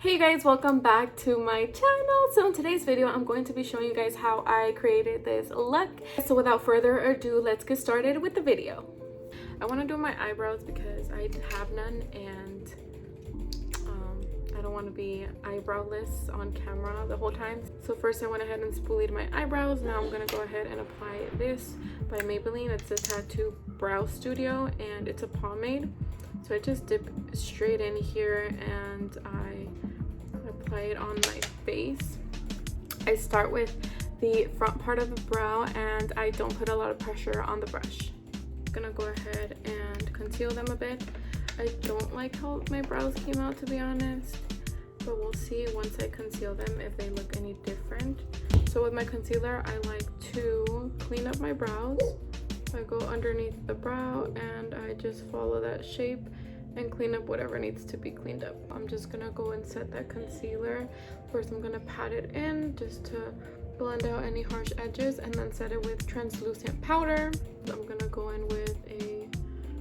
Hey guys, welcome back to my channel. So in today's video I'm going to be showing you guys how I created this look. So without further ado, let's get started with the video. I want to do my eyebrows because I have none, and I don't want to be eyebrowless on camera the whole time. So first I went ahead and spoolied my eyebrows. Now I'm going to go ahead and apply this by Maybelline. It's a Tattoo Brow Studio and it's a pomade. So I just dip straight in here and I apply it on my face. I start with the front part of the brow and I don't put a lot of pressure on the brush. I'm gonna go ahead and conceal them a bit. I don't like how my brows came out, to be honest, but we'll see once I conceal them if they look any different. So with my concealer, I like to clean up my brows. I go underneath the brow and I just follow that shape and clean up whatever needs to be cleaned up. I'm just gonna go and set that concealer. First I'm gonna pat it in just to blend out any harsh edges, and then set it with translucent powder. I'm gonna go in with a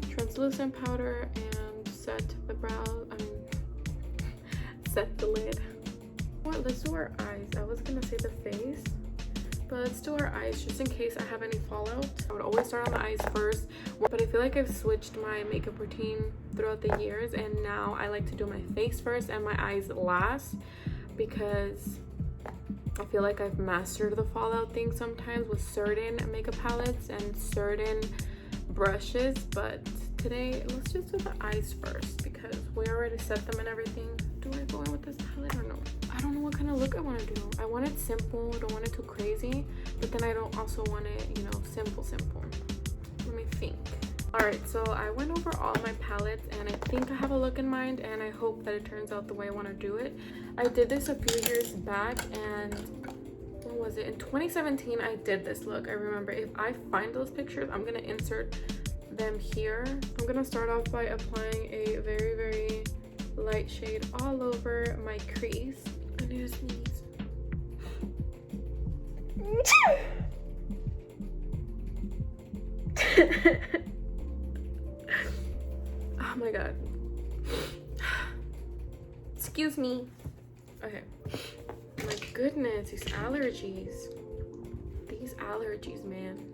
translucent powder and set the brow, set the lid. Well, let's do our eyes. I was gonna say the face, but let's do our eyes just in case I have any fallout. I would always start on the eyes first, but I feel like I've switched my makeup routine throughout the years, and now I like to do my face first and my eyes last, because I feel like I've mastered the fallout thing sometimes with certain makeup palettes and certain brushes. But today let's just do the eyes first because we already set them and everything. Do I go in with this palette or no? I don't know what kind of look I want to do. I want it simple, I don't want it too crazy, but then I don't also want it, you know, simple. Let me think. Alright, so I went over all my palettes and I think I have a look in mind, and I hope that it turns out the way I want to do it. I did this a few years back, and when was it? In 2017 I did this look. I remember. If I find those pictures, I'm gonna insert them here. I'm gonna start off by applying a very light shade all over my crease. I need to sneeze. Oh my god. Excuse me. Okay. My goodness, these allergies. These allergies, man.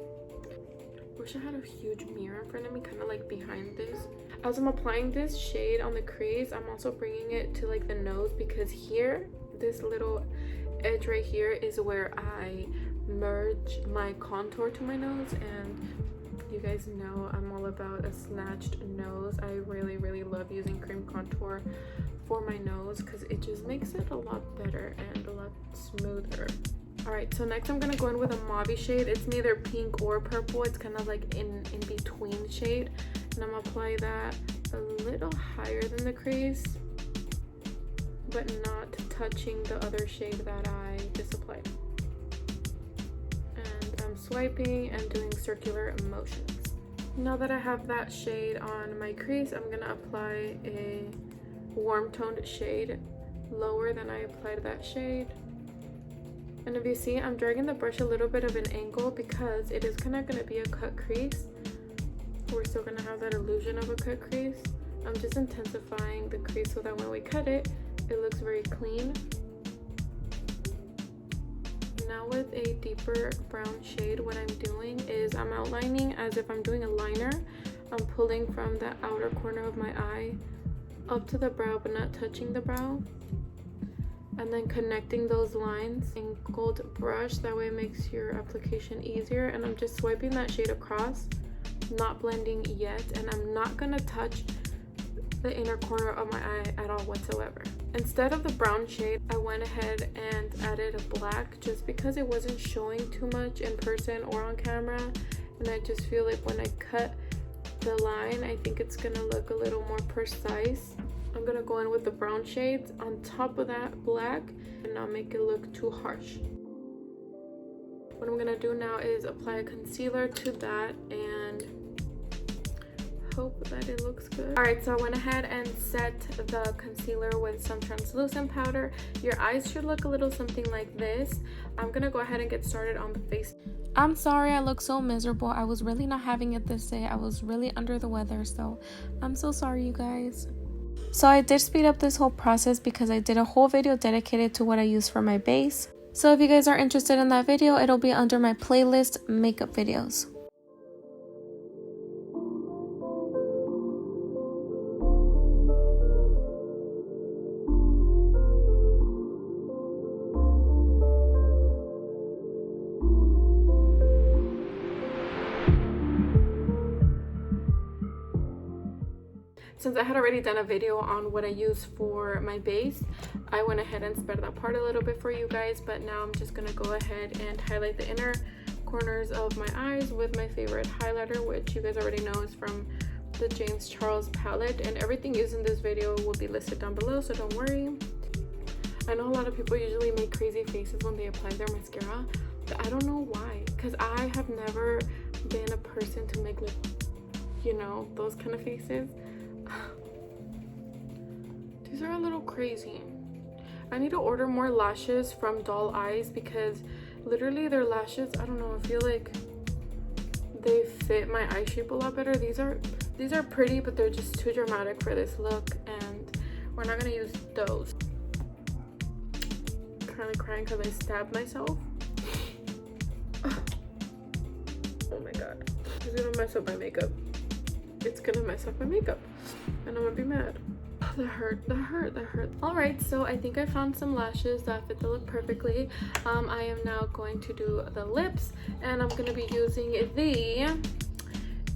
Wish I had a huge mirror in front of me, kind of like behind this. As I'm applying this shade on the crease, I'm also bringing it to like the nose, because here, this little edge right here is where I merge my contour to my nose, and you guys know I'm all about a snatched nose. I really love using cream contour for my nose because it just makes it a lot better and a lot smoother. Alright, so next I'm gonna go in with a mauve shade. It's neither pink or purple, it's kind of like in between shade, and I'm gonna apply that a little higher than the crease, but not touching the other shade that I just applied. And I'm swiping and doing circular motions. Now that I have that shade on my crease, I'm gonna apply a warm toned shade lower than I applied that shade. And if you see, I'm dragging the brush a little bit of an angle because it is kind of going to be a cut crease. We're still going to have that illusion of a cut crease. I'm just intensifying the crease so that when we cut it, it looks very clean. Now with a deeper brown shade, what I'm doing is I'm outlining as if I'm doing a liner. I'm pulling from the outer corner of my eye up to the brow but not touching the brow, and then connecting those lines in gold brush. That way it makes your application easier. And I'm just swiping that shade across, not blending yet, and I'm not gonna touch the inner corner of my eye at all whatsoever. Instead of the brown shade, I went ahead and added a black just because it wasn't showing too much in person or on camera, and I just feel like when I cut the line, I think it's gonna look a little more precise. I'm gonna go in with the brown shades on top of that black and not make it look too harsh. What I'm gonna do now is apply a concealer to that and hope that it looks good. Alright, so I went ahead and set the concealer with some translucent powder. Your eyes should look a little something like this. I'm gonna go ahead and get started on the face. I'm sorry I look so miserable. I was really not having it this day. I was really under the weather, so I'm so sorry, you guys. So I did speed up this whole process because I did a whole video dedicated to what I use for my base. So if you guys are interested in that video, it'll be under my playlist, makeup videos. Since I had already done a video on what I use for my base, I went ahead and sped that part a little bit for you guys, but now I'm just gonna go ahead and highlight the inner corners of my eyes with my favorite highlighter, which you guys already know is from the James Charles palette, and everything used in this video will be listed down below, so don't worry. I know a lot of people usually make crazy faces when they apply their mascara, but I don't know why, because I have never been a person to make, like, you know, those kind of faces. These are a little crazy. I need to order more lashes from Doll Eyes because literally their lashes, I don't know, I feel like they fit my eye shape a lot better. These are pretty, but they're just too dramatic for this look, and we're not gonna use those. I'm kind of crying because I stabbed myself. Oh my god, it's gonna mess up my makeup. It's gonna mess up my makeup and I'm gonna be mad. That hurt. All right, so I think I found some lashes that fit the look perfectly. I am now going to do the lips, and I'm gonna be using the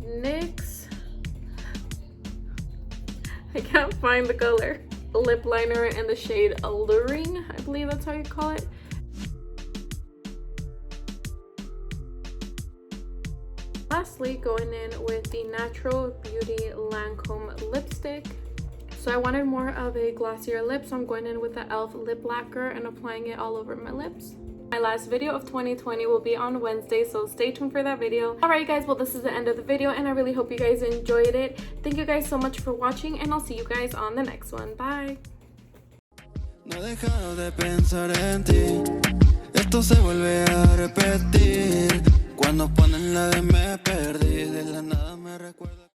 NYX, I can't find the color, lip liner in the shade Alluring, I believe that's how you call it. Lastly, going in with the Natural Beauty Lancome lipstick. So I wanted more of a glossier lip, so I'm going in with the e.l.f. lip lacquer and applying it all over my lips. My last video of 2020 will be on Wednesday, so stay tuned for that video. Alright guys, well this is the end of the video and I really hope you guys enjoyed it. Thank you guys so much for watching and I'll see you guys on the next one. Bye! No he dejado de pensar en ti. Esto se vuelve a repetir cuando ponen la de